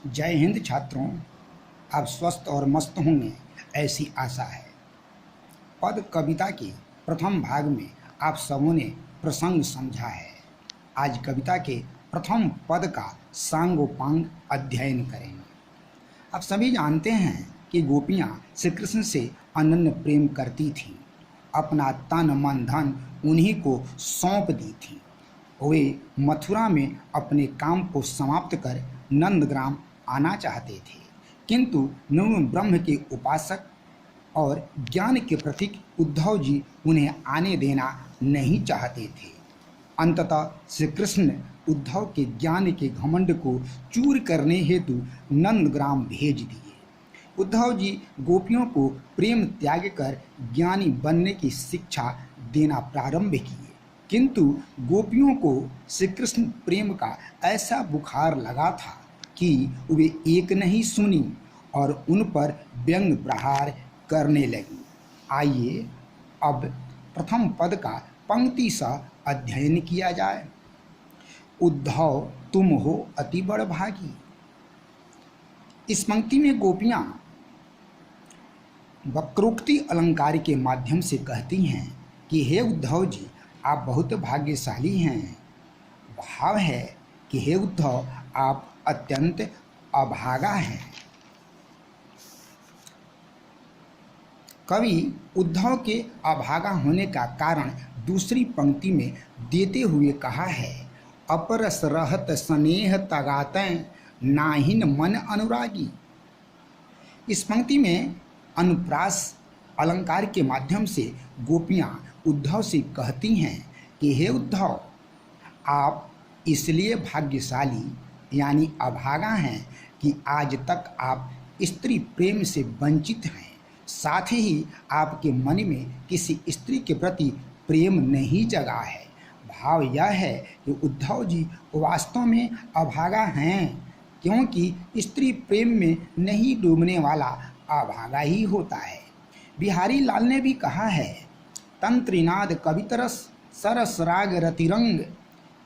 जय हिंद छात्रों, आप स्वस्थ और मस्त होंगे ऐसी आशा है। पद कविता के प्रथम भाग में आप सबों ने प्रसंग समझा है। आज कविता के प्रथम पद का सांगोपांग अध्ययन करेंगे। आप सभी जानते हैं कि गोपियाँ श्री कृष्ण से अनन्य प्रेम करती थीं, अपना तन मन धन उन्हीं को सौंप दी थी। वे मथुरा में अपने काम को समाप्त कर नंदग्राम आना चाहते थे, किंतु निर्गुण ब्रह्म के उपासक और ज्ञान के प्रतीक उद्धव जी उन्हें आने देना नहीं चाहते थे। अंततः श्री कृष्ण उद्धव के ज्ञान के घमंड को चूर करने हेतु नंदग्राम भेज दिए। उद्धव जी गोपियों को प्रेम त्याग कर ज्ञानी बनने की शिक्षा देना प्रारंभ किए, किंतु गोपियों को श्री कृष्ण प्रेम का ऐसा बुखार लगा था कि वे एक नहीं सुनी और उन पर व्यंग प्रहार करने लगी। आइए अब प्रथम पद का पंक्ति सा अध्ययन किया जाए। उद्धव तुम हो अति बड़ भागी। इस पंक्ति में गोपियाँ वक्रोक्ति अलंकार के माध्यम से कहती हैं कि हे उद्धव जी, आप बहुत भाग्यशाली हैं। भाव है कि हे उद्धव, आप अत्यंत अभागा हैं। कवि उद्धव के अभागा होने का कारण दूसरी पंक्ति में देते हुए कहा है, अपरस रहत स्नेह तगातें नाहिन मन अनुरागी। इस पंक्ति में अनुप्रास अलंकार के माध्यम से गोपियाँ उद्धव से कहती हैं कि हे उद्धव, आप इसलिए भाग्यशाली यानी अभागा हैं कि आज तक आप स्त्री प्रेम से वंचित हैं। साथ ही आपके मन में किसी स्त्री के प्रति प्रेम नहीं जगा है। भाव यह है कि उद्धव जी वास्तव में अभागा हैं, क्योंकि स्त्री प्रेम में नहीं डूबने वाला अभागा ही होता है। बिहारी लाल ने भी कहा है, तंत्रिनाद कवितरस सरस राग रतिरंग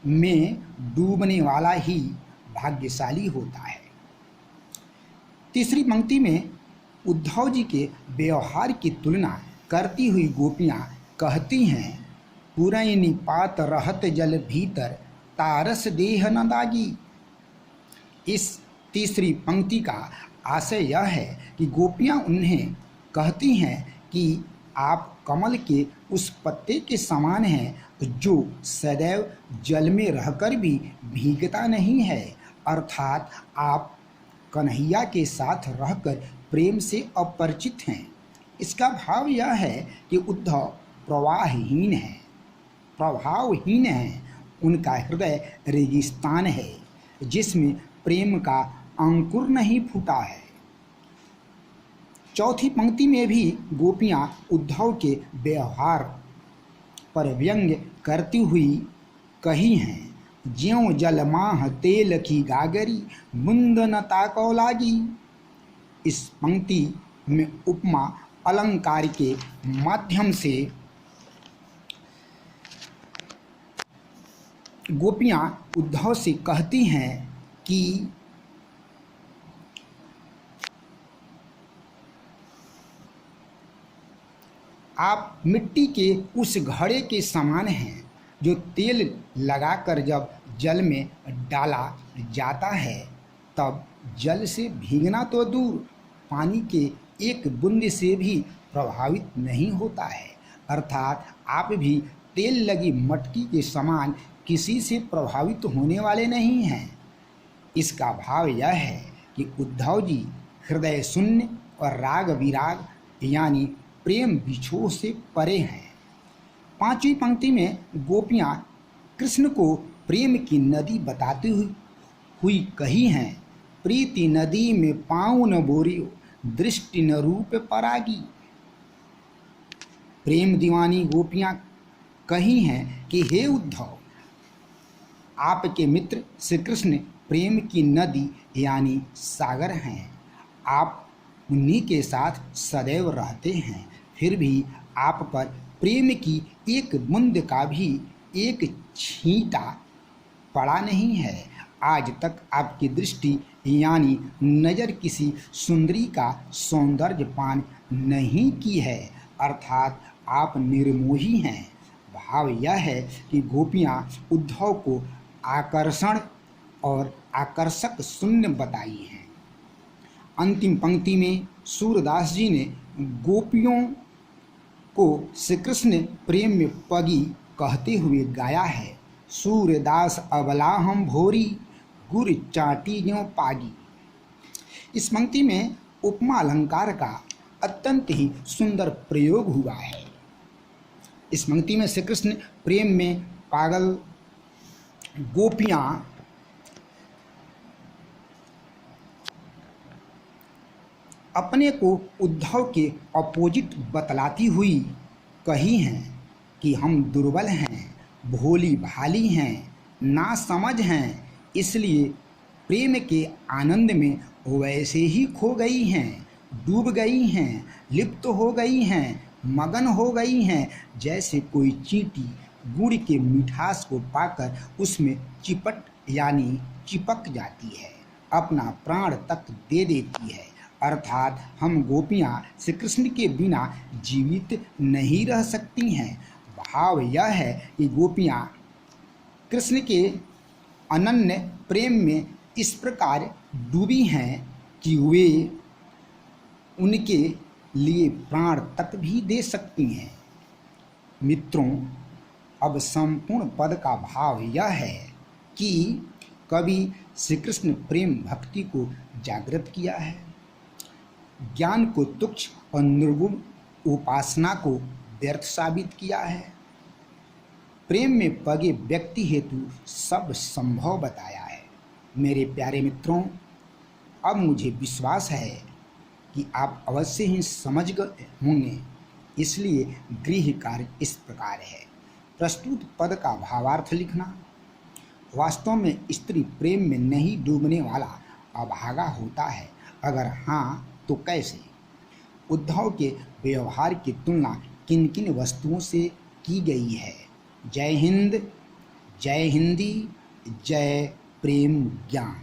में डूबने वाला ही भाग्यशाली होता है। तीसरी पंक्ति में उद्धव जी के व्यवहार की तुलना करती हुई गोपियाँ कहती हैं, पुरैनी पात रहत जल भीतर तारस देह न दागी। इस तीसरी पंक्ति का आशय यह है कि गोपियाँ उन्हें कहती हैं कि आप कमल के उस पत्ते के समान हैं जो सदैव जल में रहकर भी भीगता नहीं है, अर्थात आप कन्हैया के साथ रहकर प्रेम से अपरिचित हैं। इसका भाव यह है कि उद्धव प्रवाहहीन है, प्रभावहीन है। उनका हृदय रेगिस्तान है जिसमें प्रेम का अंकुर नहीं फूटा है। चौथी पंक्ति में भी गोपियाँ उद्धव के व्यवहार पर व्यंग करती हुई कही हैं, ज्यों जल माह तेल की गागरी बूंद न ताको लागी। इस पंक्ति में उपमा अलंकार के माध्यम से गोपियाँ उद्धव से कहती हैं कि आप मिट्टी के उस घड़े के समान हैं जो तेल लगाकर जब जल में डाला जाता है तब जल से भीगना तो दूर, पानी के एक बूंद से भी प्रभावित नहीं होता है। अर्थात आप भी तेल लगी मटकी के समान किसी से प्रभावित होने वाले नहीं हैं। इसका भाव यह है कि उद्धव जी हृदय शून्य और राग विराग यानी प्रेम विछोह से परे हैं। पांचवी पंक्ति में गोपियाँ कृष्ण को प्रेम की नदी बताती हुई कही हैं, प्रीति नदी में पाँव न बोरियो दृष्टि न रूप परागी। प्रेम दीवानी गोपियाँ कही हैं कि हे उद्धव, आपके मित्र श्री कृष्ण प्रेम की नदी यानी सागर हैं। आप उन्हीं के साथ सदैव रहते हैं, फिर भी आप पर प्रेम की एक बूंद का भी एक छींटा पड़ा नहीं है। आज तक आपकी दृष्टि यानी नज़र किसी सुंदरी का सौंदर्य पान नहीं की है, अर्थात आप निर्मोही हैं। भाव यह है कि गोपियाँ उद्धव को आकर्षण और आकर्षक शून्य बताई हैं। अंतिम पंक्ति में सूरदास जी ने गोपियों को श्री कृष्ण प्रेम में पगी कहते हुए गाया है। सूरदास अबला हम भोरी, गुर चाटी ज्यों पागी। इस पंक्ति में उपमा अलंकार का अत्यंत ही सुंदर प्रयोग हुआ है। इस पंक्ति में श्री कृष्ण प्रेम में पागल गोपियाँ अपने को उद्धव के अपोजिट बतलाती हुई कही हैं कि हम दुर्बल हैं, भोली भाली हैं, ना समझ हैं, इसलिए प्रेम के आनंद में वैसे ही खो गई हैं, डूब गई हैं, लिप्त हो गई हैं, मगन हो गई हैं, जैसे कोई चींटी गुड़ के मिठास को पाकर उसमें चिपट यानी चिपक जाती है, अपना प्राण तक दे देती है। अर्थात हम गोपियाँ श्री कृष्ण के बिना जीवित नहीं रह सकती हैं। भाव यह है कि गोपियाँ कृष्ण के अनन्य प्रेम में इस प्रकार डूबी हैं कि वे उनके लिए प्राण तक भी दे सकती हैं। मित्रों, अब संपूर्ण पद का भाव यह है कि कवि श्री कृष्ण प्रेम भक्ति को जागृत किया है, ज्ञान को तुच्छ और निर्गुण उपासना को व्यर्थ साबित किया है, प्रेम में पगे व्यक्ति हेतु सब संभव बताया है। मेरे प्यारे मित्रों, अब मुझे विश्वास है कि आप अवश्य ही समझ गए होंगे, इसलिए गृह कार्य इस प्रकार है। प्रस्तुत पद का भावार्थ लिखना। वास्तव में स्त्री प्रेम में नहीं डूबने वाला अभागा होता है, अगर हाँ तो कैसे? उद्धव के व्यवहार की तुलना किन किन वस्तुओं से की गई है? जय हिंद, जय हिंदी, जय प्रेम ज्ञान।